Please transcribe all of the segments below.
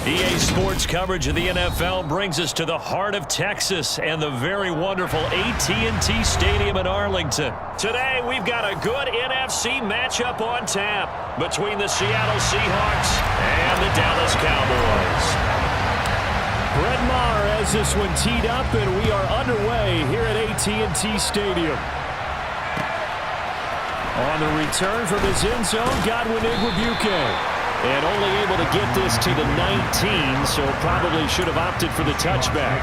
EA Sports coverage of the NFL brings us to the heart of Texas and the very wonderful AT&T Stadium in Arlington. Today, we've got a good NFC matchup on tap between the Seattle Seahawks and the Dallas Cowboys. Brett Maher has this one teed up, and we are underway here at AT&T Stadium. On the return from his end zone, Godwin Igwebuike. And only able to get this to the 19, so probably should have opted for the touchback.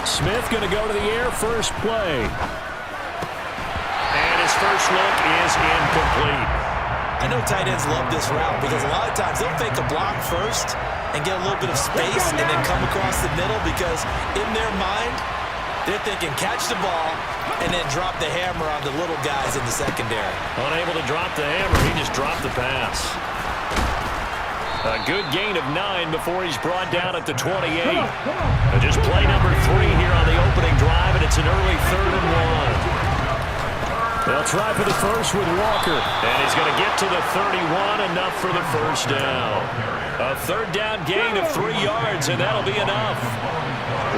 Smith going to go to the air, first play. First look is incomplete. I know tight ends love this route because a lot of times they'll fake a block first and get a little bit of space and then come across the middle because in their mind, they're thinking catch the ball and then drop the hammer on the little guys in the secondary. Unable to drop the hammer, he just dropped the pass. A good gain of 9 before he's brought down at the 28. Just play number 3 here on the opening drive, and it's an early 3rd and 1. They'll try for the first with Walker. And he's going to get to the 31, enough for the first down. A third down gain of 3 yards, and that'll be enough.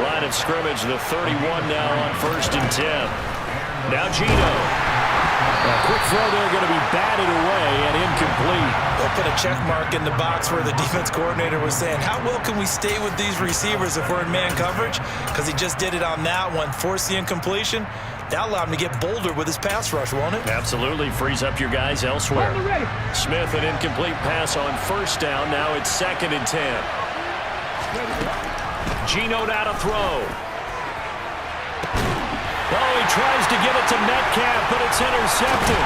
Line of scrimmage, the 31 now on 1st and 10. Now Gino. A quick throw there going to be batted away and incomplete. They'll put a check mark in the box where the defense coordinator was saying, how well can we stay with these receivers if we're in man coverage? Because he just did it on that one, forced the incompletion. That allowed him to get bolder with his pass rush, won't it? Absolutely. Frees up your guys elsewhere. Smith, an incomplete pass on first down. Now it's 2nd and 10. Gino now to throw. Oh, he tries to give it to Metcalf, but it's intercepted.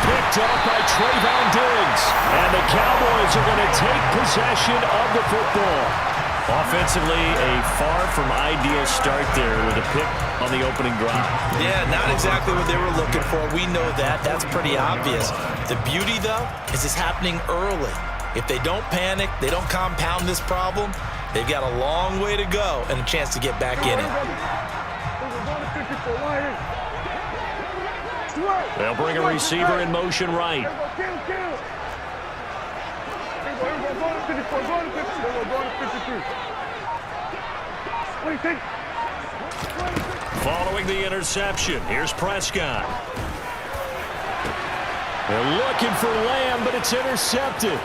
Picked up by Trayvon Diggs. And the Cowboys are going to take possession of the football. Offensively, a far from ideal start there with a pick on the opening drive. Yeah, not exactly what they were looking for. We know that. That's pretty obvious. The beauty, though, is it's happening early. If they don't panic, they don't compound this problem, they've got a long way to go and a chance to get back in it. They'll bring a receiver in motion right. Following the interception, here's Prescott. They're looking for Lamb, but it's intercepted.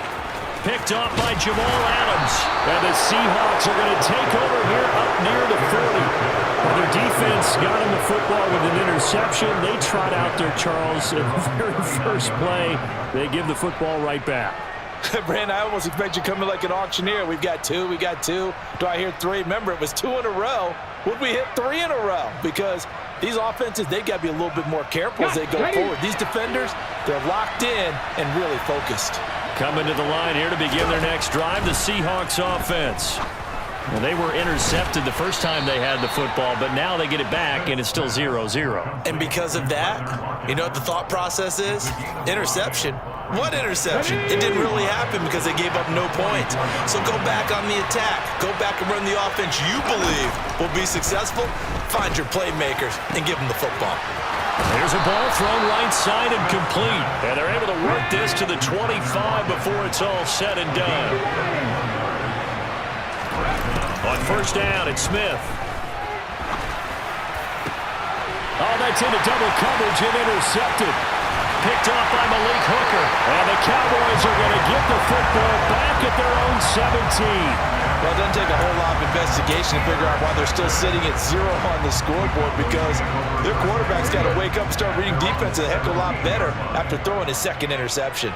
Picked off by Jamal Adams. And the Seahawks are going to take over here up near the 40. Well, their defense got him the football with an interception. They trot out there, Charles, in the very first play. They give the football right back. Brandon, I almost expect you coming like an auctioneer. We've got 2, we got 2. Do I hear 3? Remember, it was 2 in a row. Would we hit 3 in a row? Because these offenses, they got to be a little bit more careful as they go forward. These defenders, they're locked in and really focused. Coming to the line here to begin their next drive, the Seahawks offense. Well, they were intercepted the first time they had the football, but now they get it back, and it's still 0-0. And because of that, you know what the thought process is? Interception. What interception? It didn't really happen because they gave up no points. So go back on the attack. Go back and run the offense you believe will be successful. Find your playmakers and give them the football. There's a ball thrown right side and complete. And they're able to work this to the 25 before it's all said and done. On first down, it's Smith. Oh, that's into double coverage and intercepted. Picked off by Malik Hooker. And the Cowboys are going to get the football back at their own 17. Well, it doesn't take a whole lot of investigation to figure out why they're still sitting at 0 on the scoreboard because their quarterback's got to wake up and start reading defense a heck of a lot better after throwing his 2nd interception.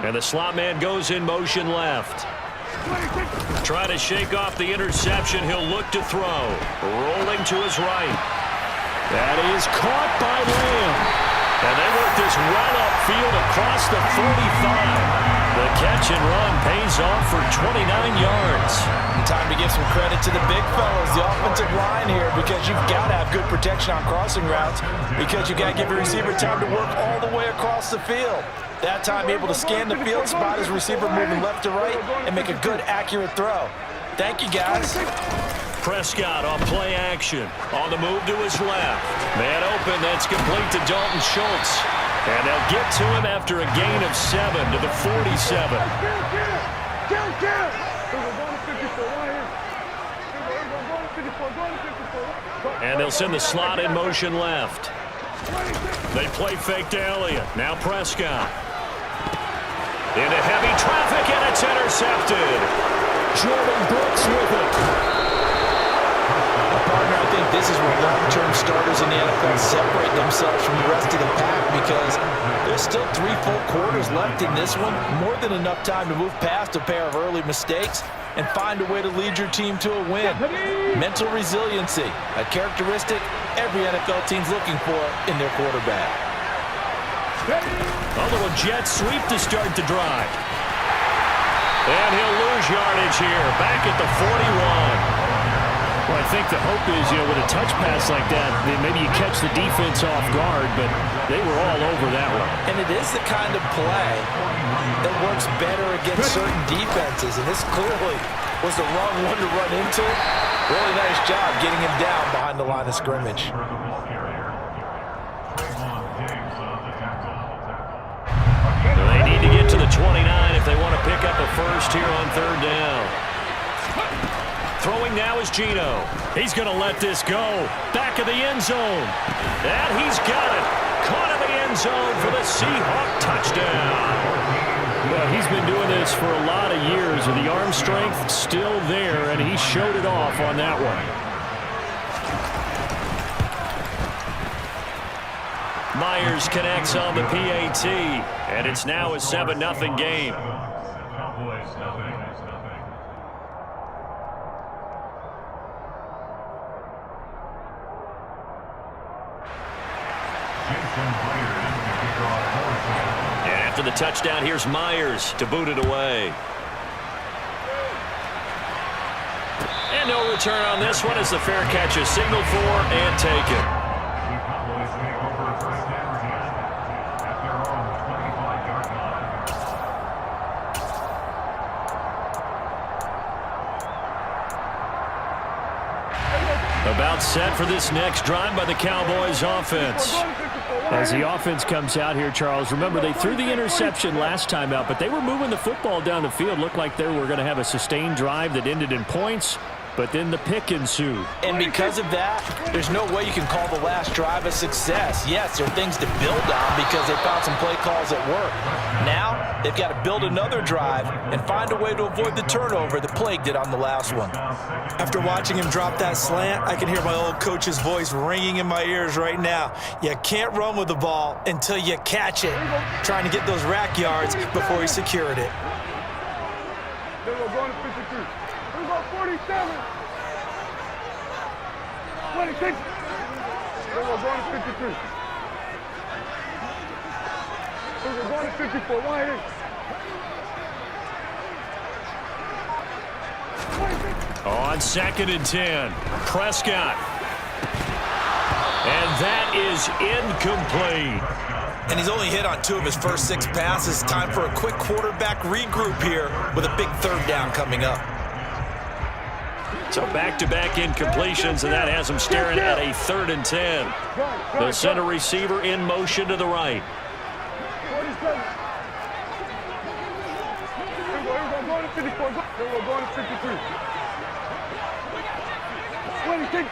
And the slot man goes in motion left. Trying to shake off the interception. He'll look to throw. Rolling to his right. That is caught by Lamb. And they work this run upfield across the 45. The catch and run pays off for 29 yards. Time to give some credit to the big fellas, the offensive line here, because you've got to have good protection on crossing routes, because you've got to give your receiver time to work all the way across the field. That time able to scan the field, spot his receiver moving left to right, and make a good, accurate throw. Thank you, guys. Prescott on play action. On the move to his left. Man open, that's complete to Dalton Schultz. And they'll get to him after a gain of 7 to the 47. And they'll send the slot in motion left. They play fake to Elliott. Now Prescott. Into heavy traffic, and it's intercepted. Jordan Brooks with it. Partner, I think this is where long-term starters in the NFL separate themselves from the rest of the pack, because there's still 3 full quarters left in this one. More than enough time to move past a pair of early mistakes and find a way to lead your team to a win. Mental resiliency, a characteristic every NFL team's looking for in their quarterback. A little jet sweep to start the drive. And he'll lose yardage here, back at the 41. Well, I think the hope is, with a touch pass like that, maybe you catch the defense off guard, but they were all over that one. And it is the kind of play that works better against certain defenses, and this clearly was the wrong one to run into. Really nice job getting him down behind the line of scrimmage. They need to get to the 29 if they want to pick up a first here on 3rd down. Throwing now is Geno. He's going to let this go. Back of the end zone. And he's got it. Caught in the end zone for the Seahawk touchdown. Well, he's been doing this for a lot of years, and the arm strength still there, and he showed it off on that one. Myers connects on the PAT, and it's now a 7-0 game. And after the touchdown, here's Myers to boot it away. And no return on this one as the fair catch is signaled for and taken. About set for this next drive by the Cowboys offense. As the offense comes out here, Charles, remember they threw the interception last time out, but they were moving the football down the field. Looked like they were going to have a sustained drive that ended in points, but then the pick ensued. And because of that, there's no way you can call the last drive a success. Yes, there are things to build on because they found some play calls that work. Now, they've got to build another drive and find a way to avoid the turnover that plagued it on the last one. After watching him drop that slant, I can hear my old coach's voice ringing in my ears right now. You can't run with the ball until you catch it. Trying to get those rack yards before he secured it. They were going to 53. We got 47. 26. They were going to 53. We were going to 54. 180. On 2nd and 10, Prescott. And that is incomplete. And he's only hit on 2 of his first 6 passes. Time for a quick quarterback regroup here with a big 3rd down coming up. So back-to-back incompletions, and that has him staring at a 3rd and 10. The center receiver in motion to the right. 47. They were going to 54. They were going to 53. 26.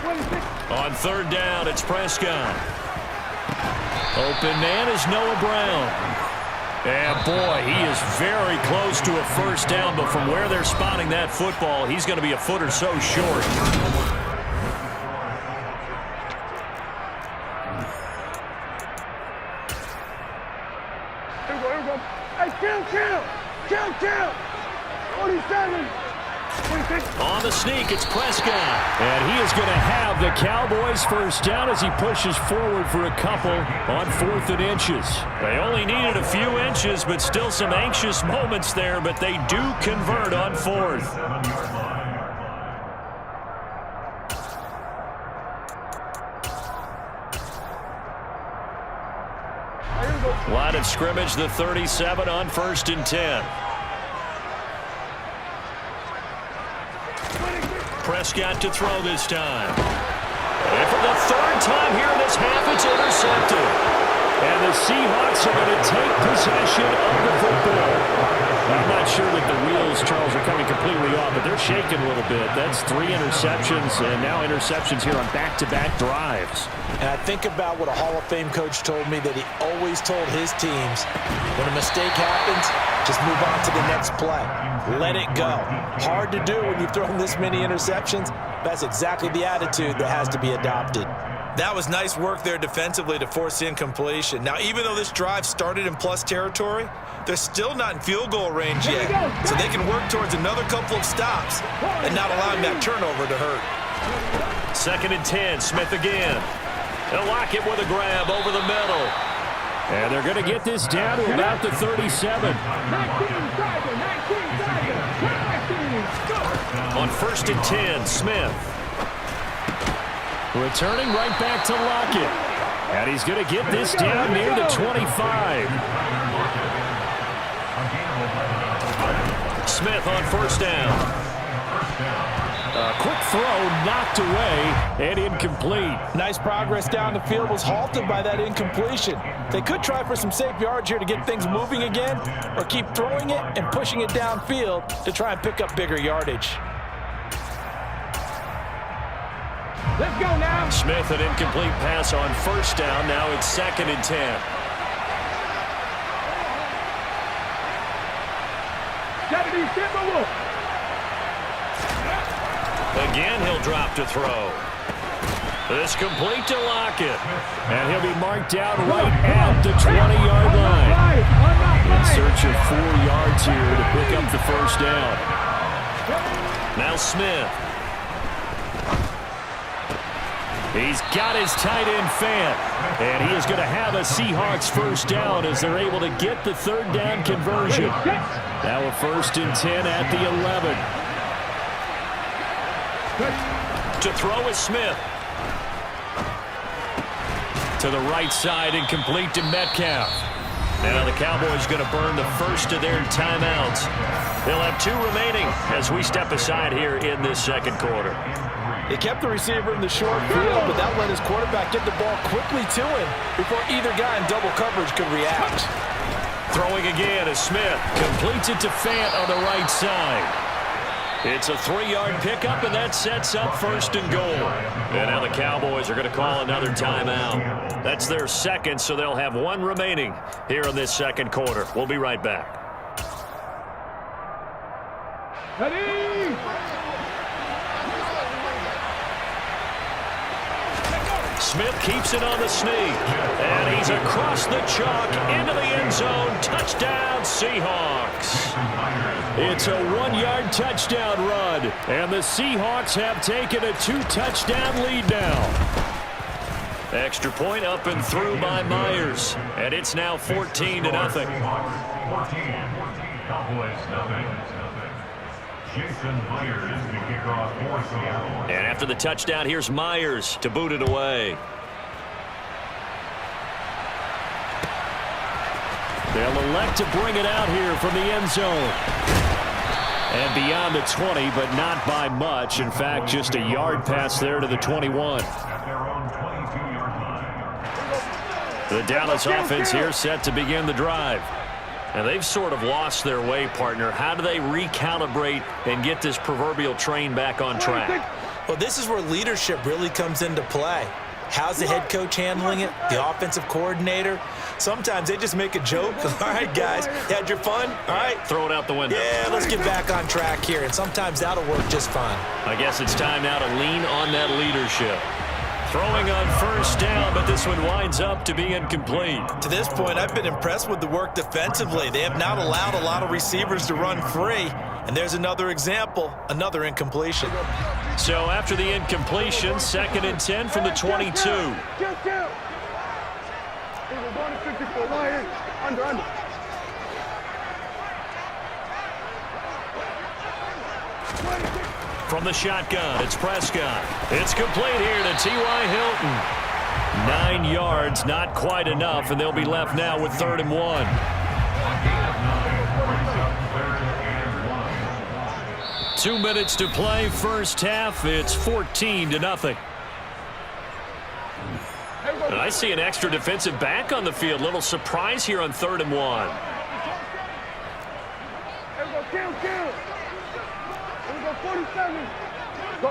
26. On 3rd down, it's Prescott. Open man is Noah Brown. And boy, he is very close to a first down, but from where they're spotting that football, he's going to be a foot or so short. Here we go. Hey, kill. 47. 27. On the sneak, it's Prescott. And he is going to have the Cowboys first down as he pushes forward for a couple on 4th and inches. They only needed a few inches, but still some anxious moments there, but they do convert on 4th. Line of scrimmage, the 37 on 1st and 10. Prescott to throw this time. And for the 3rd time here in this half, it's intercepted. And the Seahawks are going to take possession of the football. I'm not sure that the wheels, Charles, are coming completely off, but they're shaking a little bit. That's 3 interceptions, and now interceptions here on back-to-back drives. And I think about what a Hall of Fame coach told me that he always told his teams, when a mistake happens, just move on to the next play. Let it go. Hard to do when you've thrown this many interceptions. That's exactly the attitude that has to be adopted. That was nice work there defensively to force the incompletion. Now, even though this drive started in plus territory, they're still not in field goal range yet. So they can work towards another couple of stops and not allowing that turnover to hurt. 2nd and 10, Smith again. They'll lock it with a grab over the middle. And they're going to get this down to about the 37. On 1st and 10, Smith. Returning right back to Lockett. And he's going to get this down near the 25. Smith on 1st down. A quick throw knocked away and incomplete. Nice progress down the field, was halted by that incompletion. They could try for some safe yards here to get things moving again, or keep throwing it and pushing it downfield to try and pick up bigger yardage. Let's go now. Smith, an incomplete pass on 1st down. Now it's 2nd and 10. Again, he'll drop to throw. This complete to Lockett. And he'll be marked out right at the 20-yard line. In search of 4 yards here to pick up the 1st down. Now Smith. He's got his tight end Fant, and he is going to have a Seahawks 1st down as they're able to get the 3rd down conversion. Now a 1st and 10 at the 11. To throw is Smith. To the right side and complete to Metcalf. Now the Cowboys going to burn the first of their timeouts. They'll have 2 remaining as we step aside here in this 2nd quarter. He kept the receiver in the short field, but that let his quarterback get the ball quickly to him before either guy in double coverage could react. Throwing again is Smith. Completes it to Fant on the right side. It's a 3-yard pickup, and that sets up 1st and goal. And now the Cowboys are going to call another timeout. That's their 2nd, so they'll have 1 remaining here in this 2nd quarter. We'll be right back. Ready? Smith keeps it on the sneak, and he's across the chalk into the end zone. Touchdown, Seahawks. It's a 1-yard touchdown run, and the Seahawks have taken a 2-touchdown lead now. Extra point up and through by Myers, and it's now 14-0. And after the touchdown, here's Myers to boot it away. They'll elect to bring it out here from the end zone. And beyond the 20, but not by much. In fact, just a yard pass there to the 21. The Dallas offense here set to begin the drive. And they've sort of lost their way, partner. How do they recalibrate and get this proverbial train back on track? Well, this is where leadership really comes into play. How's the head coach handling it? The offensive coordinator? Sometimes they just make a joke. All right, guys, you had your fun? All right. Throw it out the window. Yeah, let's get back on track here. And sometimes that'll work just fine. I guess it's time now to lean on that leadership. Throwing on first down, but this one winds up to be incomplete. To this point, I've been impressed with the work defensively. They have not allowed a lot of receivers to run free. And there's another example, another incompletion. So after the incompletion, 2nd and 10 from the 22. Just down. We're going to 54. Line. Under. From the shotgun, it's Prescott. It's complete here to T.Y. Hilton. 9 yards, not quite enough, and they'll be left now with 3rd and 1. Two minutes to play, first half. It's 14-0. And I see an extra defensive back on the field. Little surprise here on 3rd and 1. Kill. Here we go, 47. Go.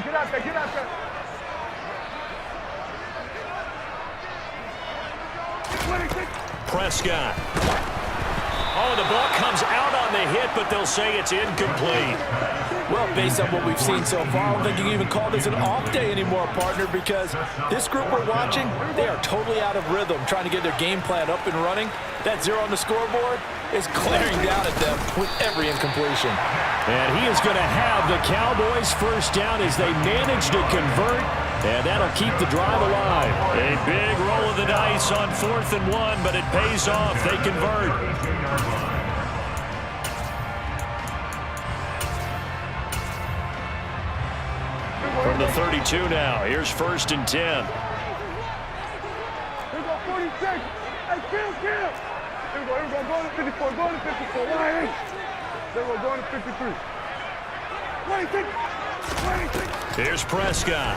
Get out there. Prescott. Oh, the ball comes out on the hit, but they'll say it's incomplete. Well, based on what we've seen so far, I don't think you can even call this an off day anymore, partner, because this group we're watching, they are totally out of rhythm, trying to get their game plan up and running. That 0 on the scoreboard is glaring down at them with every incompletion. And he is going to have the Cowboys first down as they manage to convert, and that'll keep the drive alive. A big roll of the dice on 4th and 1, but it pays off. They convert. From the 32 now, here's 1st and 10. Here we go, 46. Hey, kill. Here we go, going to 54, Line. Then we're going to 53. 26. Here's Prescott.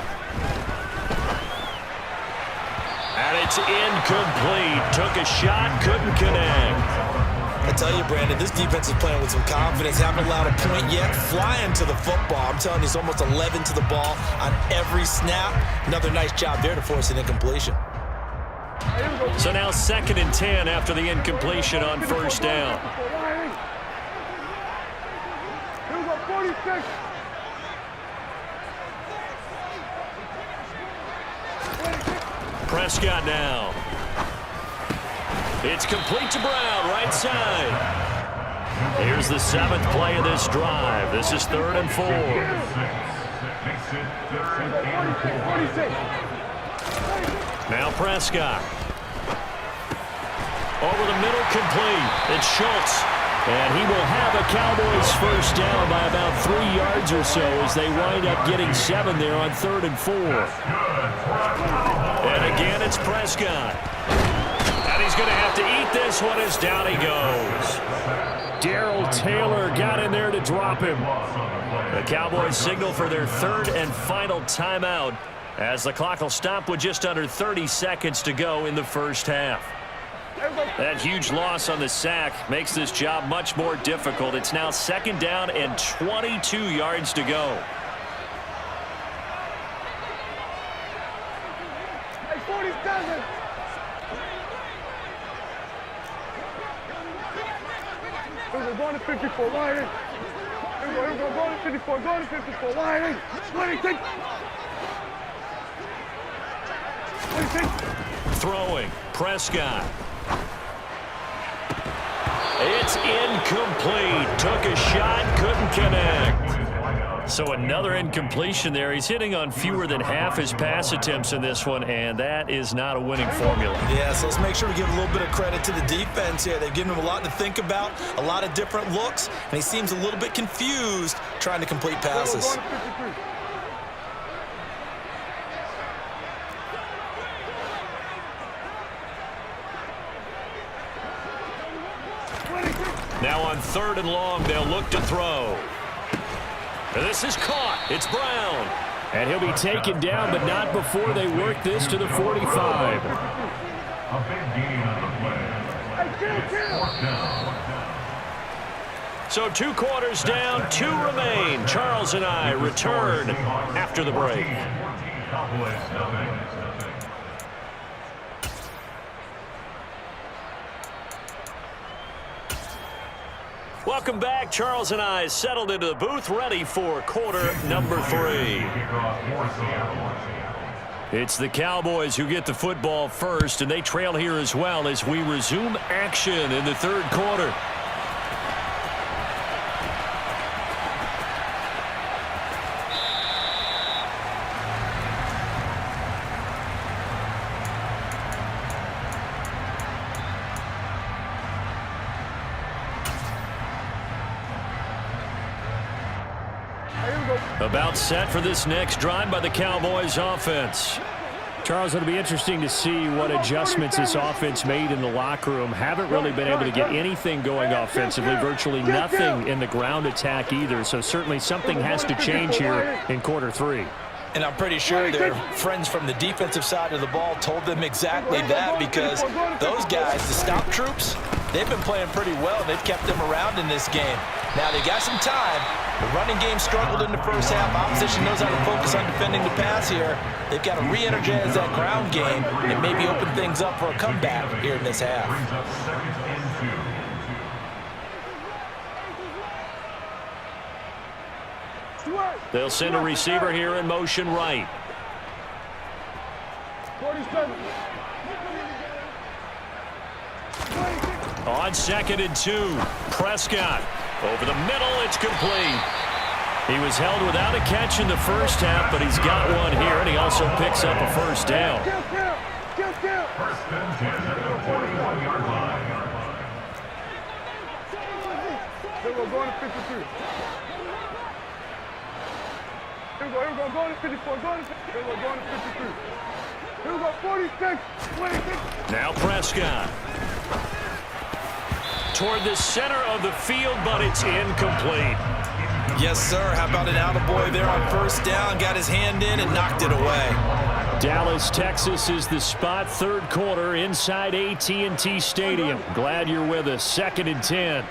And it's incomplete. Took a shot, couldn't connect. I tell you, Brandon, this defense is playing with some confidence. Haven't allowed a point yet. Flying to the football. I'm telling you, it's almost 11 to the ball on every snap. Another nice job there to force an incompletion. So now 2nd and 10 after the incompletion on first down. Here we go, 46. Prescott now. It's complete to Brown, right side. Here's the 7th play of this drive. This is 3rd and 4. Now Prescott. Over the middle, complete. It's Schultz. And he will have a Cowboys first down by about 3 yards or so as they wind up getting 7 there on 3rd and 4. And again, it's Prescott. And he's going to have to eat this one as down he goes. Darrell Taylor got in there to drop him. The Cowboys signal for their 3rd and final timeout as the clock will stop with just under 30 seconds to go in the first half. That huge loss on the sack makes this job much more difficult. It's now 2nd down and 22 yards to go. Hey, 47. We're going to 54, Line. Here we go, going to 54, Line. 26. 26. Throwing, Prescott. It's incomplete. Took a shot, couldn't connect. So another incompletion there. He's hitting on fewer than half his pass attempts in this one, and that is not a winning formula. Yeah, so let's make sure we give a little bit of credit to the defense here. They've given him a lot to think about, a lot of different looks, and he seems a little bit confused trying to complete passes. Now on 3rd and long, they'll look to throw. This is caught. It's Brown. And he'll be taken down, but not before they work this to the 45. A big gain on the play. So 2 quarters down, 2 remain. Charles and I return after the break. Welcome back. Charles and I settled into the booth, ready for quarter number 3. It's the Cowboys who get the football first, and they trail here as well as we resume action in the third quarter. About set for this next drive by the Cowboys offense. Charles, it'll be interesting to see what adjustments this offense made in the locker room. Haven't really been able to get anything going offensively, virtually nothing in the ground attack either. So certainly something has to change here in quarter three. And I'm pretty sure their friends from the defensive side of the ball told them exactly that, because those guys, the stop troops, they've been playing pretty well. They've kept them around in this game. Now they got some time. The running game struggled in the first half. Opposition knows how to focus on defending the pass here. They've got to re-energize that ground game and maybe open things up for a comeback here in this half. They'll send a receiver here in motion right. 47. On 2nd and 2, Prescott. Over the middle, it's complete. He was held without a catch in the first half, but he's got one here, and he also picks up a first down. First and 10 at the 41-yard line. They will go to 53. Here we go, go to 54, go to 53. They will go to 53. Here we go, 46, 26. Now Prescott. Toward the center of the field, but it's incomplete. Yes, sir. How about an attaboy there on first down? Got his hand in and knocked it away. Dallas, Texas is the spot. Third quarter inside AT&T Stadium. Glad you're with us. 2nd and 10.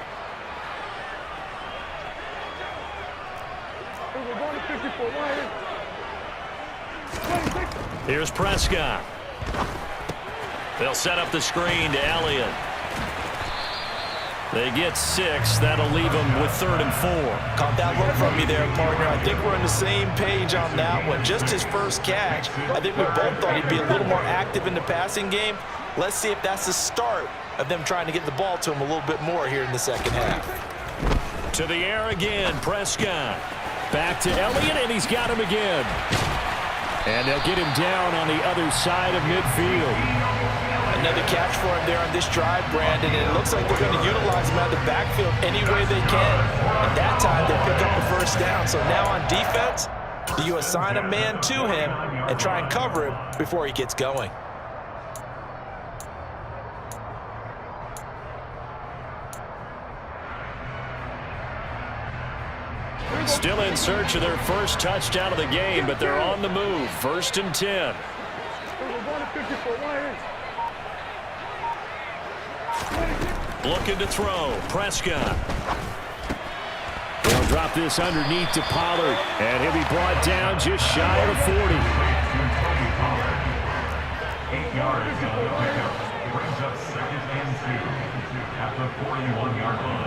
Here's Prescott. They'll set up the screen to Elliott. They get 6. That'll leave them with 3rd and 4. Caught that look from me there, partner. I think we're on the same page on that one. Just his first catch. I think we both thought he'd be a little more active in the passing game. Let's see if that's the start of them trying to get the ball to him a little bit more here in the second half. To the air again, Prescott. Back to Elliott, and he's got him again. And they'll get him down on the other side of midfield. Another catch for him there on this drive, Brandon, and it looks like they're going to utilize him out of the backfield any way they can. At that time, they pick up the first down. So now on defense, do you assign a man to him and try and cover him before he gets going? Still in search of their first touchdown of the game, but they're on the move. 1st and 10. Looking to throw. Prescott. They'll drop this underneath to Pollard, and he'll be brought down just shy of the 40. 8 yards on the pickup. Brings up 2nd and 2 at the 41-yard line.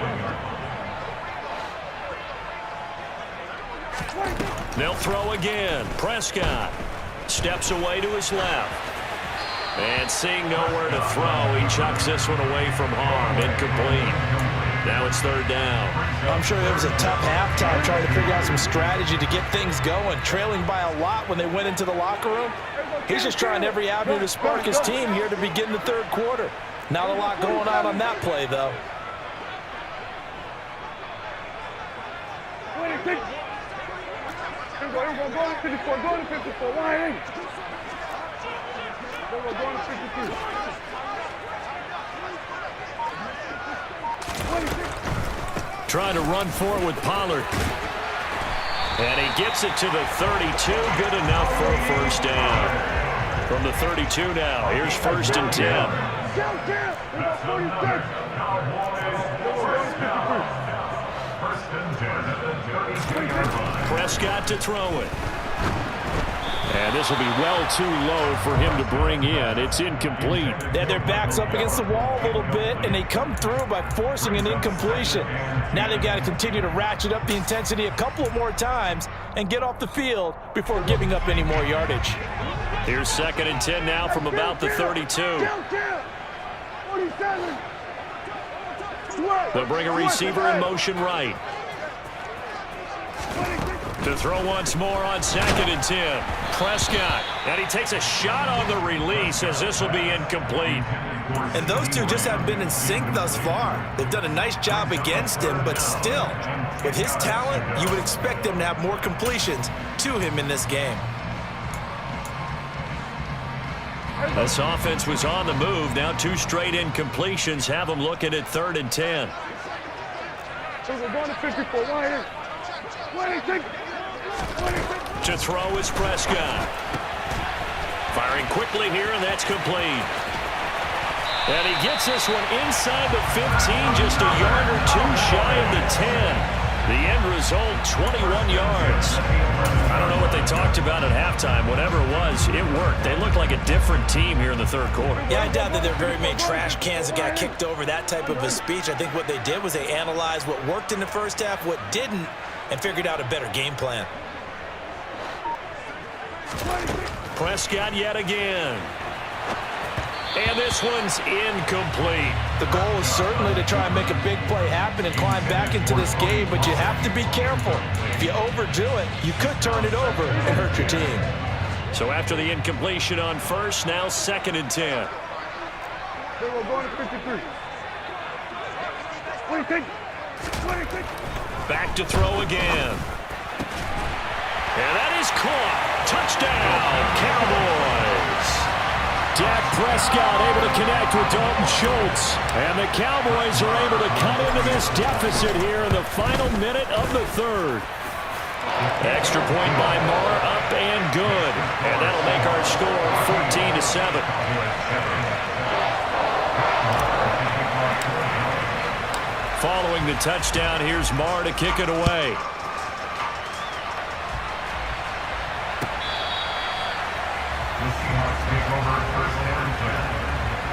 They'll throw again. Prescott steps away to his left. And seeing nowhere to throw, he chucks this one away from harm. Incomplete. Now it's 3rd down. I'm sure it was a tough halftime trying to figure out some strategy to get things going. Trailing by a lot when they went into the locker room. He's just trying every avenue to spark his team here to begin the third quarter. Not a lot going on that play, though. Go to 54, go to 54, wide eight. Go to 53. Trying to run for it with Pollard. And he gets it to the 32. Good enough for a first down. From the 32 now, here's 1st and 10. Prescott to throw it. And this will be well too low for him to bring in. It's incomplete. They had their backs up against the wall a little bit, and they come through by forcing an incompletion. Now they've got to continue to ratchet up the intensity a couple of more times and get off the field before giving up any more yardage. Here's 2nd and 10 now from about the 32. 47. They'll bring a receiver in motion right. To throw once more on 2nd and 10. Prescott, and he takes a shot on the release as this will be incomplete. And those two just haven't been in sync thus far. They've done a nice job against him, but still, with his talent, you would expect them to have more completions to him in this game. This offense was on the move. Now 2 straight incompletions have them looking at 3rd and 10. We're going to 54. To throw is Prescott. Firing quickly here, and that's complete. And he gets this one inside the 15, just a yard or 2 shy of the 10. The end result, 21 yards. I don't know what they talked about at halftime. Whatever it was, it worked. They look like a different team here in the 3rd quarter. Yeah, I doubt that there are very many trash cans that got kicked over, that type of a speech. I think what they did was they analyzed what worked in the first half, what didn't, and figured out a better game plan. Prescott yet again. And this one's incomplete. The goal is certainly to try and make a big play happen and climb back into this game, but you have to be careful. If you overdo it, you could turn it over and hurt your team. So after the incompletion on 1st, now 2nd and 10. We're going to 53. 26. Back to throw again. And that is caught. Touchdown, Cowboys. Dak Prescott able to connect with Dalton Schultz. And the Cowboys are able to cut into this deficit here in the final minute of the 3rd. Extra point by Marr, up and good. And that'll make our score 14-7. Following the touchdown, here's Marr to kick it away. The Seahawks take over 1st and 10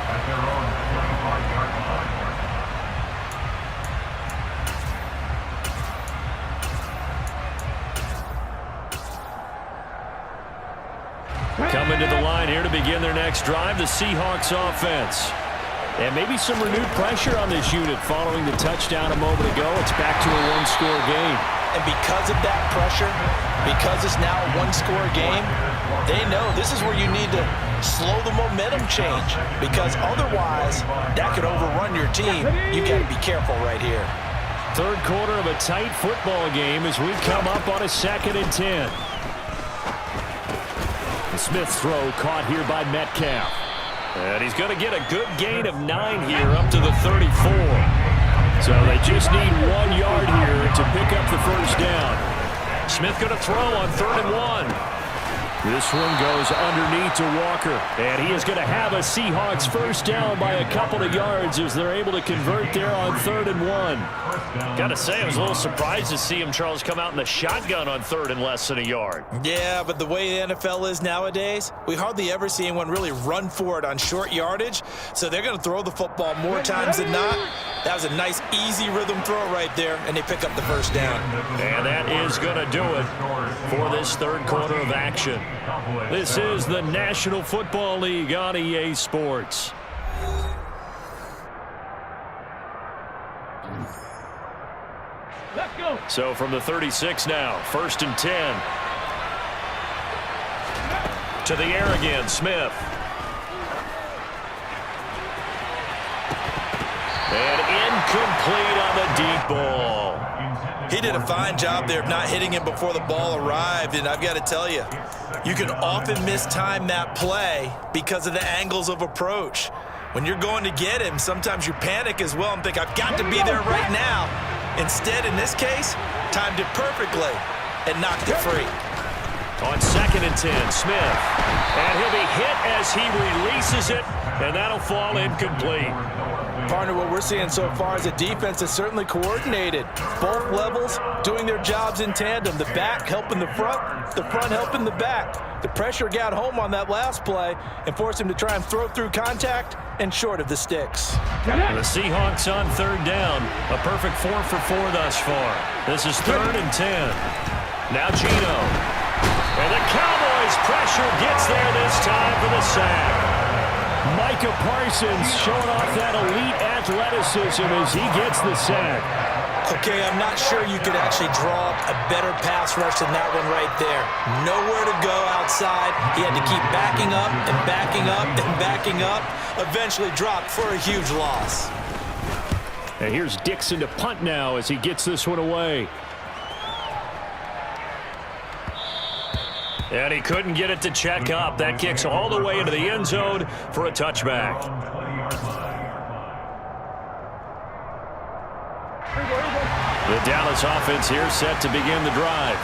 at their own 25-yard line. Coming to the line here to begin their next drive, the Seahawks offense. And maybe some renewed pressure on this unit following the touchdown a moment ago. It's back to a 1-score game. And because of that pressure, because it's now a 1-score game, they know this is where you need to slow the momentum change, because otherwise that could overrun your team. You got to be careful right here. 3rd quarter of a tight football game as we come up on a 2nd and 10. The Smith's throw caught here by Metcalf. And he's going to get a good gain of 9 here up to the 34. So they just need 1 yard here to pick up the 1st down. Smith going to throw on 3rd and 1. This one goes underneath to Walker. And he is going to have a Seahawks 1st down by a couple of yards as they're able to convert there on 3rd and 1. Got to say, I was a little surprised to see him, Charles, come out in the shotgun on 3rd and less than a yard. Yeah, but the way the NFL is nowadays, we hardly ever see anyone really run for it on short yardage. So they're going to throw the football more times than not. That was a nice, easy rhythm throw right there, and they pick up the 1st down. And that is going to do it for this 3rd quarter of action. This is the National Football League on EA Sports. Let's go. So from the 36 now, 1st and 10. To the air again, Smith. And incomplete on the deep ball. He did a fine job there of not hitting him before the ball arrived, and I've got to tell you, you can often mistime that play because of the angles of approach. When you're going to get him, sometimes you panic as well and think, I've got to be there right now. Instead, in this case, timed it perfectly and knocked it free. On 2nd and 10, Smith. And he'll be hit as he releases it, and that'll fall incomplete. Partner, what we're seeing so far is a defense that's certainly coordinated. Both levels doing their jobs in tandem. The back helping the front helping the back. The pressure got home on that last play and forced him to try and throw through contact and short of the sticks. The Seahawks on 3rd down. A perfect 4 for 4 thus far. This is 3rd and 10. Now Gino. And the Cowboys pressure gets there this time for the sack. Micah Parsons showing off that elite athleticism as he gets the sack. Okay, I'm not sure you could actually draw up a better pass rush than that one right there. Nowhere to go outside. He had to keep backing up and backing up and backing up. Eventually dropped for a huge loss. And here's Dixon to punt now as he gets this one away. And he couldn't get it to check up. That kicks all the way into the end zone for a touchback. The Dallas offense here set to begin the drive.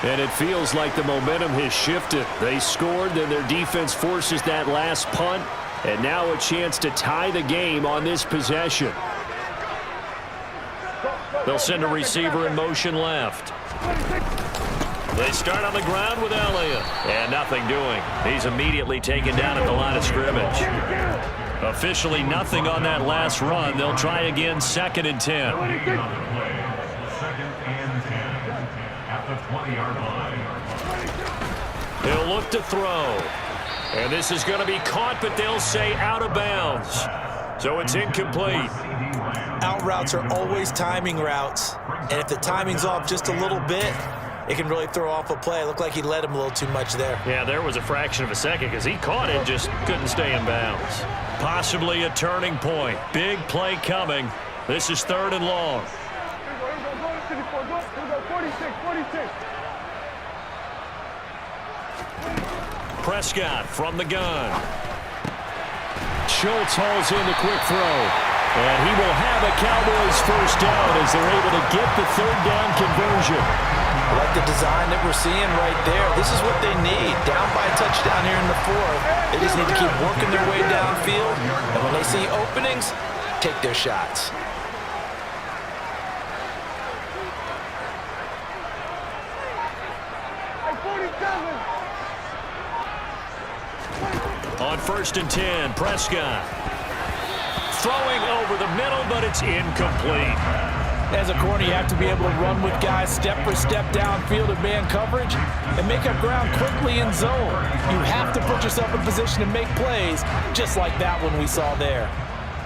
And it feels like the momentum has shifted. They scored, then their defense forces that last punt. And now a chance to tie the game on this possession. They'll send a receiver in motion left. They start on the ground with Elliott. And nothing doing. He's immediately taken down at the line of scrimmage. Officially nothing on that last run. They'll try again, 2nd and 10. At the 20-yard line. He'll look to throw. And this is going to be caught, but they'll say out of bounds. So it's incomplete. Out routes are always timing routes. And if the timing's off just a little bit, it can really throw off a play. It looked like he led him a little too much there. Yeah, there was a fraction of a second because he caught it, just couldn't stay in bounds. Possibly a turning point. Big play coming. This is 3rd and long. 46. Prescott from the gun. Schultz hauls in the quick throw. And he will have a Cowboys first down as they're able to get the 3rd down conversion. I like the design that we're seeing right there. This is what they need. Down by a touchdown here in the 4th. They just need to keep working their way downfield. And when they see openings, take their shots. On 1st and 10, Prescott. Throwing over the middle, but it's incomplete. As a corner, you have to be able to run with guys step for step downfield in man coverage and make up ground quickly in zone. You have to put yourself in position to make plays, just like that one we saw there.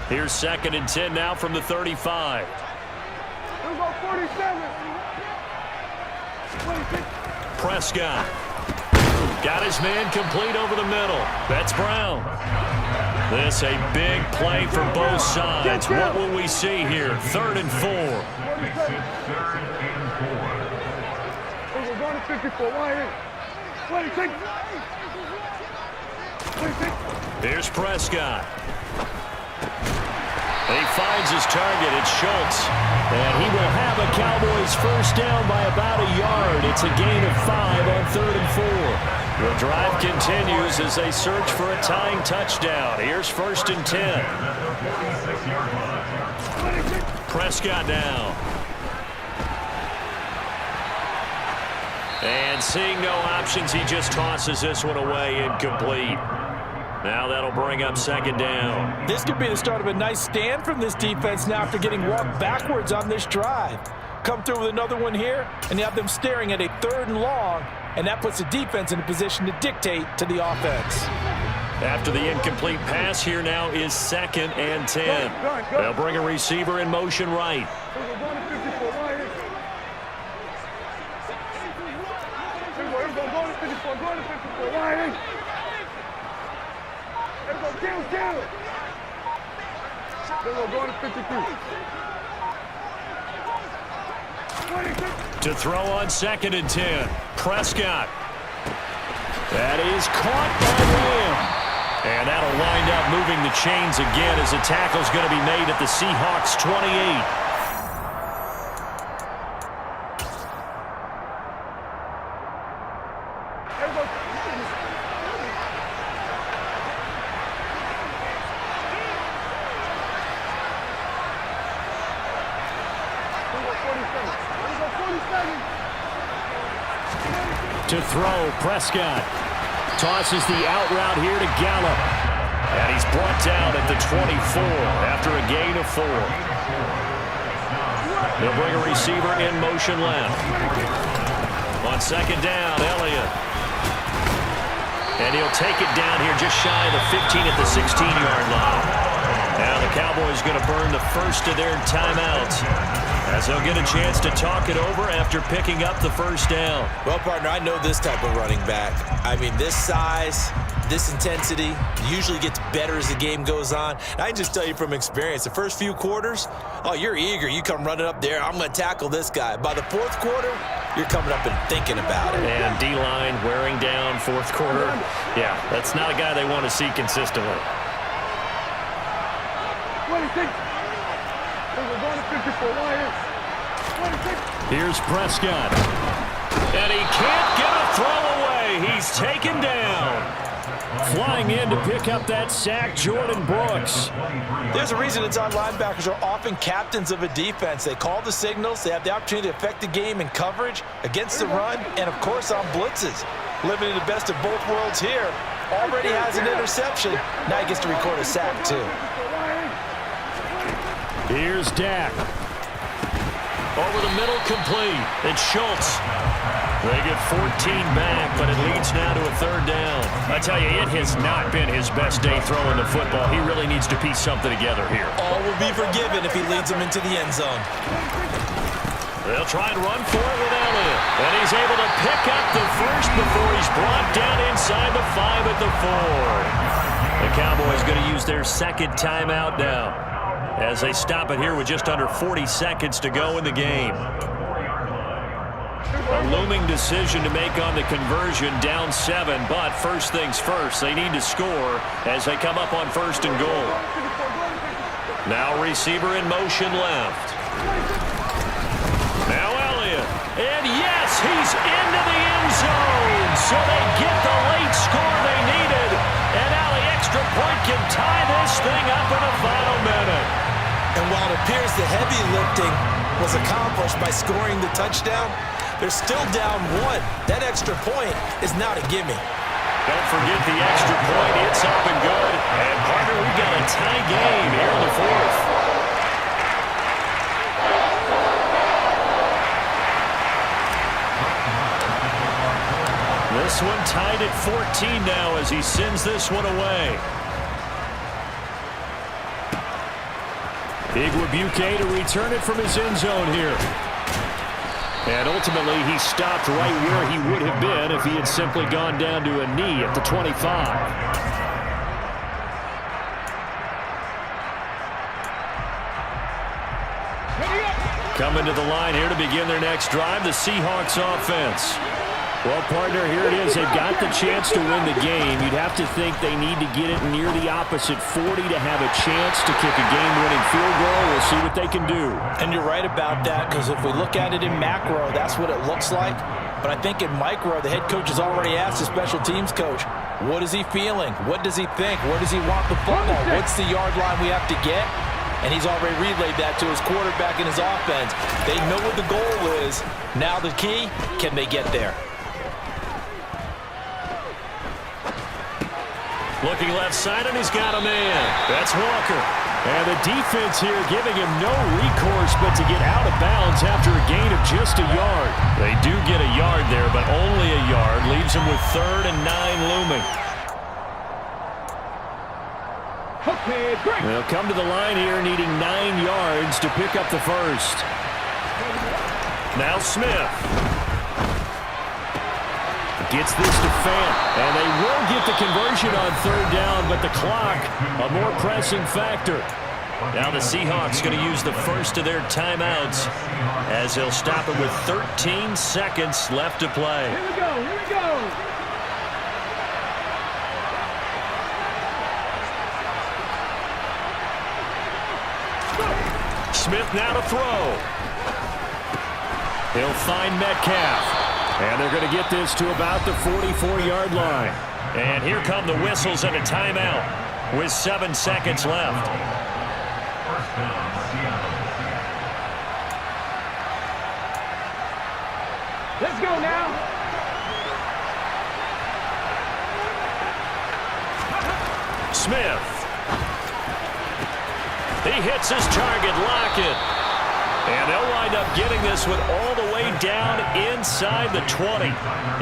Here's 2nd and 10 now from the 35. We'll go 47. Prescott. Got his man complete over the middle. That's Brown. This a big play for both sides. What will we see here? 3rd and 4. Makes it 3rd and 4. We're going to 54. 26. Here's Prescott. And he finds his target. It's Schultz. And he will have a Cowboys first down by about a yard. It's a gain of 5 on 3rd and 4. The drive continues as they search for a tying touchdown. Here's 1st and 10. Prescott now. And seeing no options, he just tosses this one away, incomplete. Now that'll bring up 2nd down. This could be the start of a nice stand from this defense now after getting walked backwards on this drive. Come through with another one here, and you have them staring at a 3rd and long, and that puts the defense in a position to dictate to the offense. After the incomplete pass, here now is 2nd and 10. They'll bring a receiver in motion right. We're going to 54. We're going to 54. Going to 54. We're going to 53. To throw on 2nd and 10. Prescott. That is caught by Lamb. And that'll wind up moving the chains again as a tackle's going to be made at the Seahawks 28. To throw, Prescott tosses the out route here to Gallup. And he's brought down at the 24 after a gain of 4. They'll bring a receiver in motion left. On 2nd down, Elliott. And he'll take it down here just shy of the 15 at the 16-yard line. Now the Cowboys going to burn the first of their timeouts as they'll get a chance to talk it over after picking up the first down. Well, partner, I know this type of running back. I mean, this size, this intensity usually gets better as the game goes on. And I can just tell you from experience, the first few quarters, oh, you're eager. You come running up there. I'm going to tackle this guy. By the fourth quarter, you're coming up and thinking about it. And D-line wearing down fourth quarter. Yeah, that's not a guy they want to see consistently. 26. We're going to 54. Lions. 26. Here's Prescott. And he can't get a throw away. He's taken down. Flying in to pick up that sack, Jordan Brooks. There's a reason inside linebackers are often captains of a defense. They call the signals. They have the opportunity to affect the game in coverage, against the run, and, of course, on blitzes. Living in the best of both worlds here. Already has an interception. Now he gets to record a sack, too. Here's Dak. Over the middle, complete. It's Schultz. They get 14 back, but it leads now to a third down. I tell you, it has not been his best day throwing the football. He really needs to piece something together here. All will be forgiven if he leads them into the end zone. They'll try and run for it with Elliott. And he's able to pick up the first before he's brought down inside the 5 at the 4. The Cowboys going to use their second timeout now as they stop it here with just under 40 seconds to go in the game. A looming decision to make on the conversion, down 7, but first things first, they need to score as they come up on first and goal. Now receiver in motion left. Now Elliott, and yes, he's into the end zone, so they get the late score they needed, and now the extra point can tie this thing up in the final minute. And while it appears the heavy lifting was accomplished by scoring the touchdown, they're still down 1. That extra point is not a gimme. Don't forget the extra point. It's up and good. And, partner, we've got a tie game here in the fourth. This one tied at 14 now as he sends this one away. Igwebuike to return it from his end zone here. And ultimately, he stopped right where he would have been if he had simply gone down to a knee at the 25. Coming to the line here to begin their next drive, the Seahawks offense. Well, partner, here it is. They've got the chance to win the game. You'd have to think they need to get it near the opposite 40 to have a chance to kick a game-winning field goal. We'll see what they can do. And you're right about that, because if we look at it in macro, that's what it looks like. But I think in micro, the head coach has already asked the special teams coach, what is he feeling? What does he think? Where does he want the football? What's the yard line we have to get? And he's already relayed that to his quarterback and his offense. They know what the goal is. Now the key, can they get there? Looking left side, and he's got a man. That's Walker. And the defense here giving him no recourse but to get out of bounds after a gain of just a yard. They do get a yard there, but only a yard. Leaves him with 3rd and 9 looming. They'll come to the line here needing 9 yards to pick up the first. Now Smith. Gets this to Fant, and they will get the conversion on 3rd down, but the clock, a more pressing factor. Now the Seahawks going to use the first of their timeouts as they'll stop it with 13 seconds left to play. Here we go, here we go. Smith now to throw. He'll find Metcalf. And they're going to get this to about the 44-yard line. And here come the whistles and a timeout with 7 seconds left. Let's go now. Smith. He hits his target, Lockett. And they'll wind up getting this one all the way down inside the 20.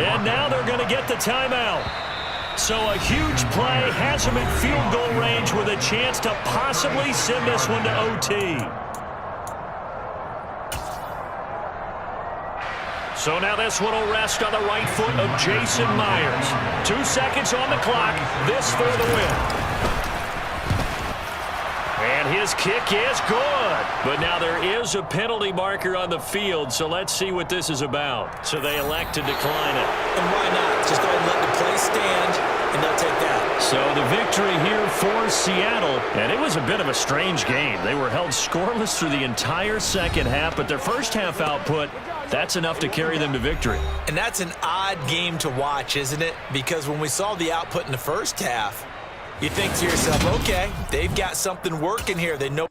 And now they're going to get the timeout. So a huge play has him in field goal range with a chance to possibly send this one to OT. So now this one will rest on the right foot of Jason Myers. 2 seconds on the clock. This for the win. And his kick is good. But now there is a penalty marker on the field, so let's see what this is about. So they elect to decline it. And why not? Just go ahead and let the play stand, and they'll take that. So the victory here for Seattle. And it was a bit of a strange game. They were held scoreless through the entire second half, but their first half output, that's enough to carry them to victory. And that's an odd game to watch, isn't it? Because when we saw the output in the first half, you think to yourself, okay, they've got something working here. They know.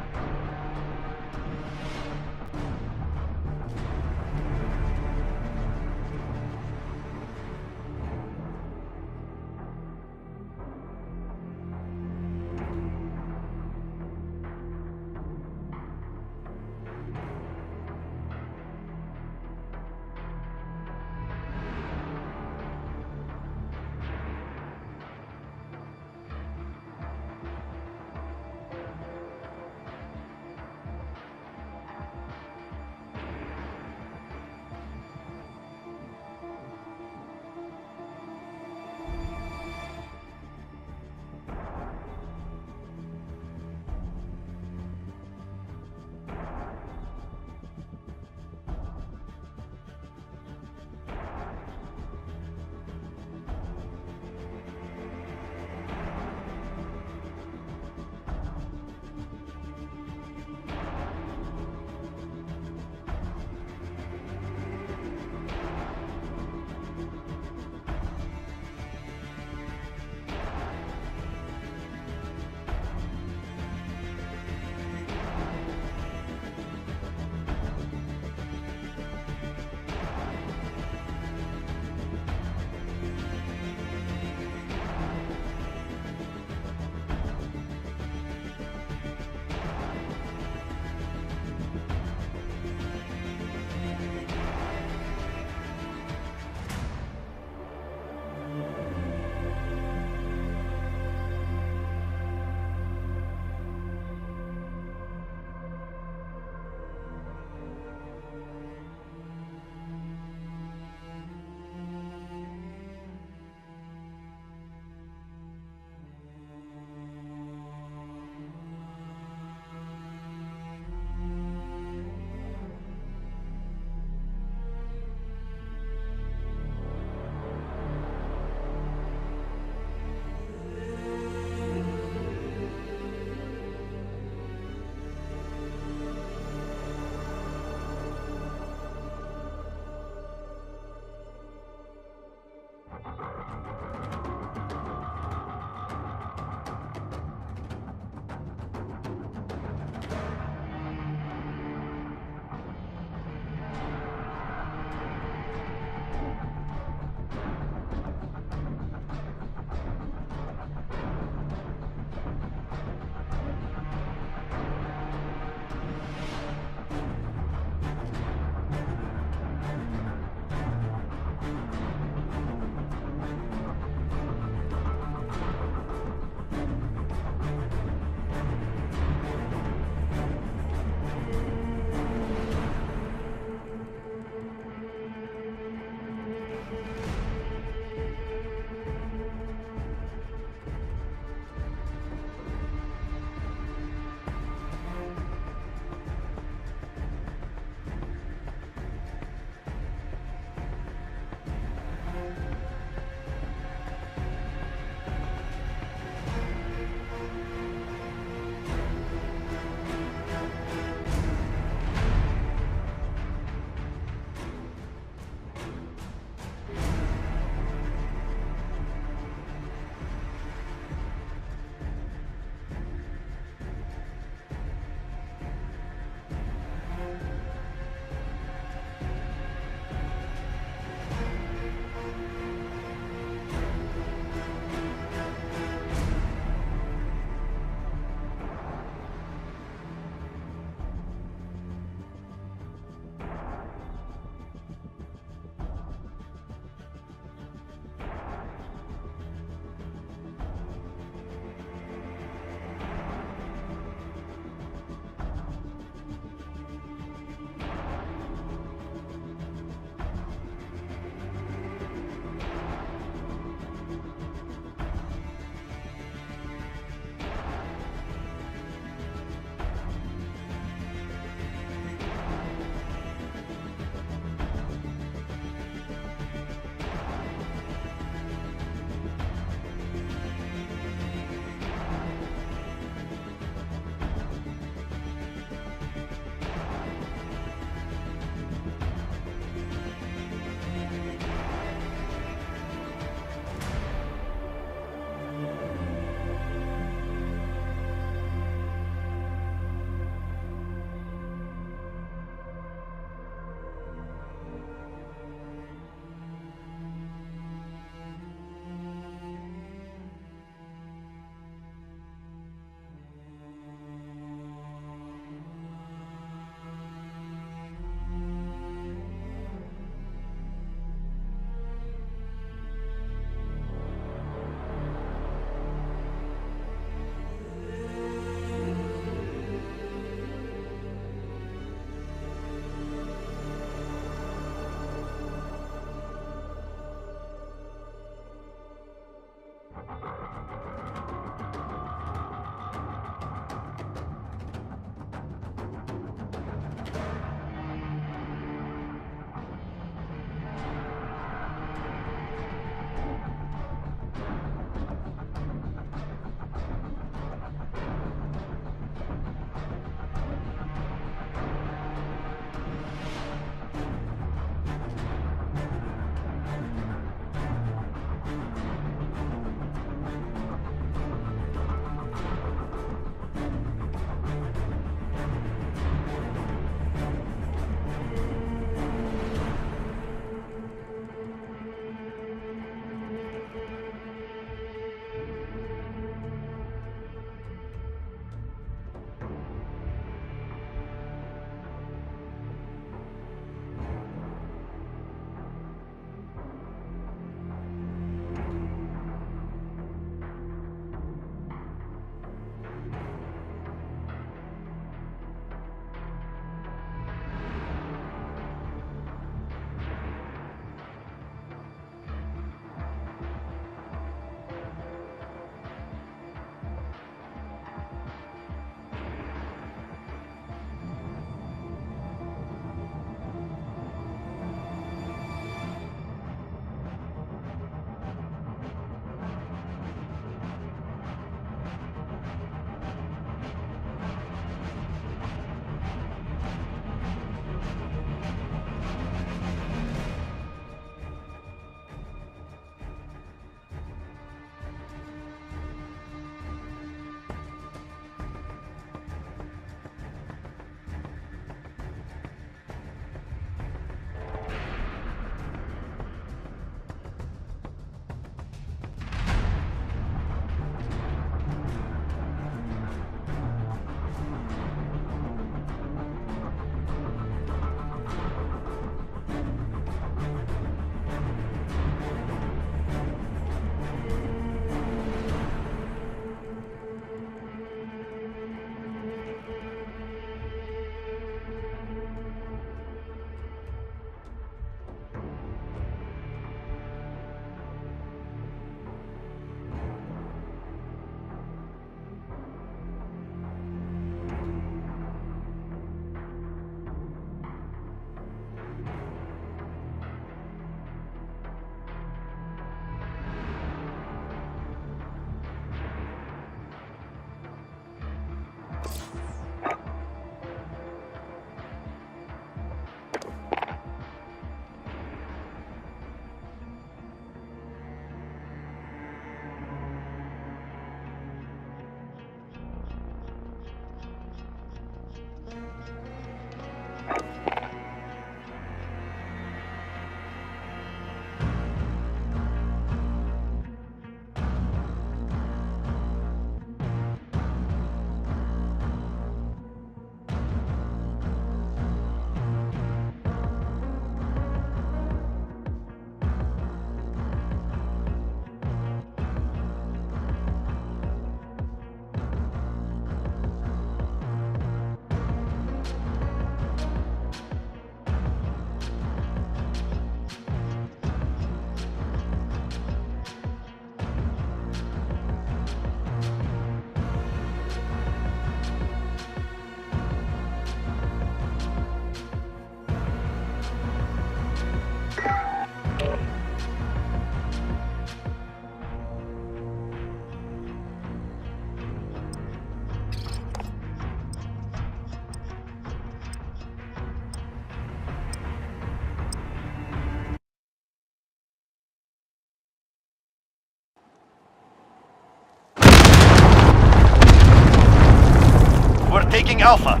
Alpha.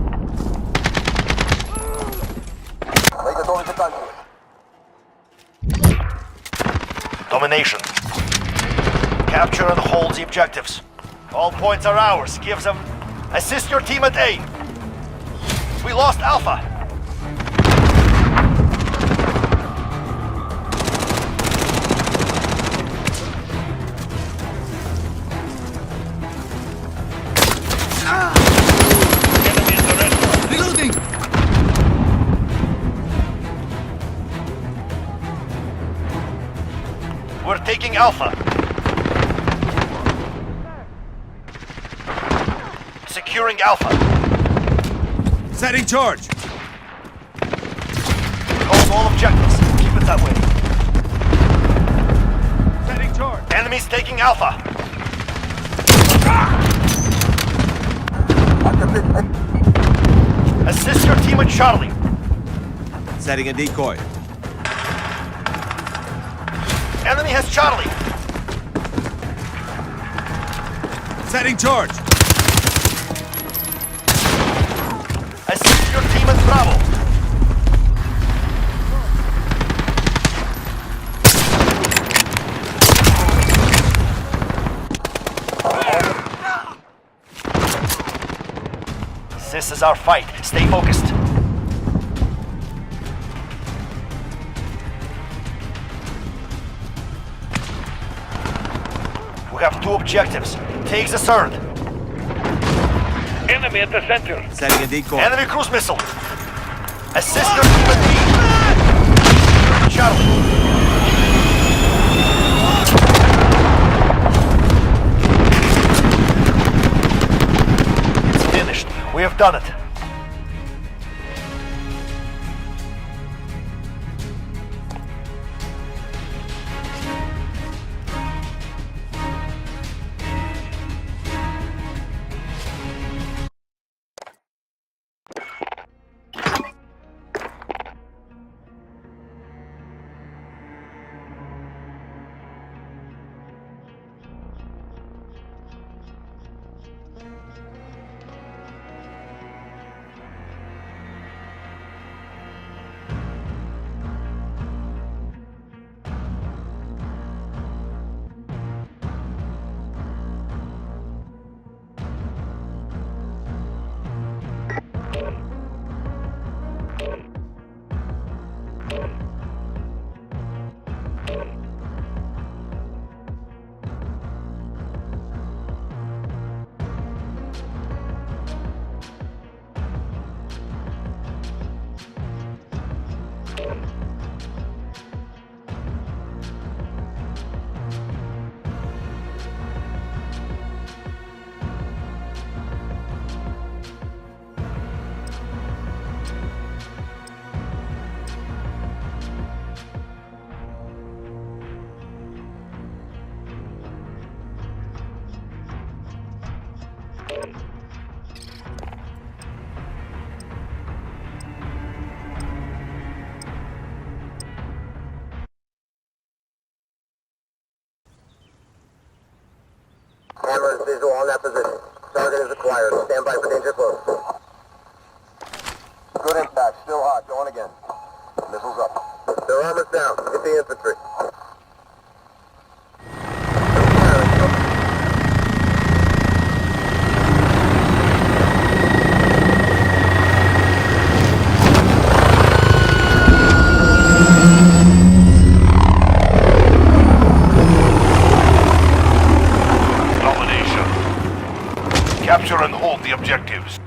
Domination. Capture and hold the objectives. All points are ours. Give them. Assist your team at A. We lost Alpha. Reloading! We're taking Alpha. Securing Alpha. Setting charge! Hold all objectives. Keep it that way. Setting charge! Enemies taking Alpha. Assist your team at Charlie. Setting a decoy. Enemy has Charlie. Setting charge! Assist your team at Bravo. This is our fight. Stay focused. We have 2 objectives. Take the third. Enemy at the center. Setting a decoy. Enemy cruise missile. Assist your team at B. Charlie. It's finished. We have done it. Hammer is visual on that position. Target is acquired. Stand by for danger close. Good impact. Still hot. Going again. Missiles up. Their armor's down. Hit the infantry. Capture and hold the objectives.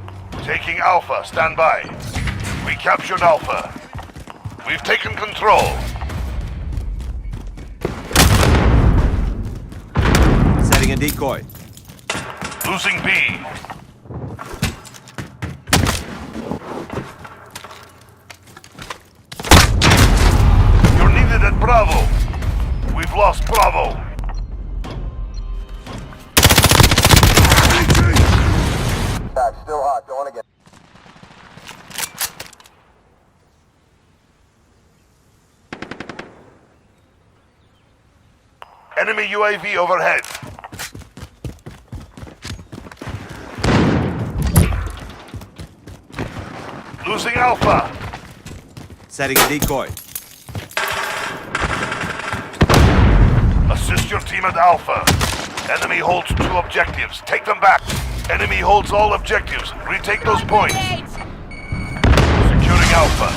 Taking Alpha, stand by. We captured Alpha. We've taken control. Setting a decoy. Losing B. You're needed at Bravo. We've lost Bravo. Still hot. Going again. Enemy UAV overhead. Losing Alpha. Setting a decoy. Assist your team at Alpha. Enemy holds 2 objectives. Take them back. Enemy holds all objectives. Retake those points. Securing Alpha.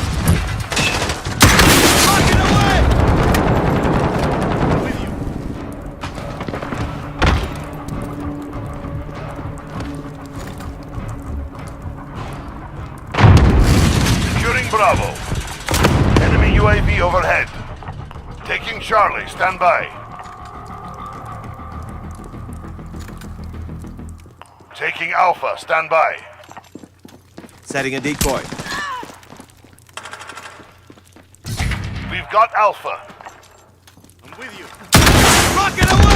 Rocking away! Securing Bravo. Enemy UAV overhead. Taking Charlie. Stand by. Taking Alpha. Stand by. Setting a decoy. We've got Alpha. I'm with you. Rocking away!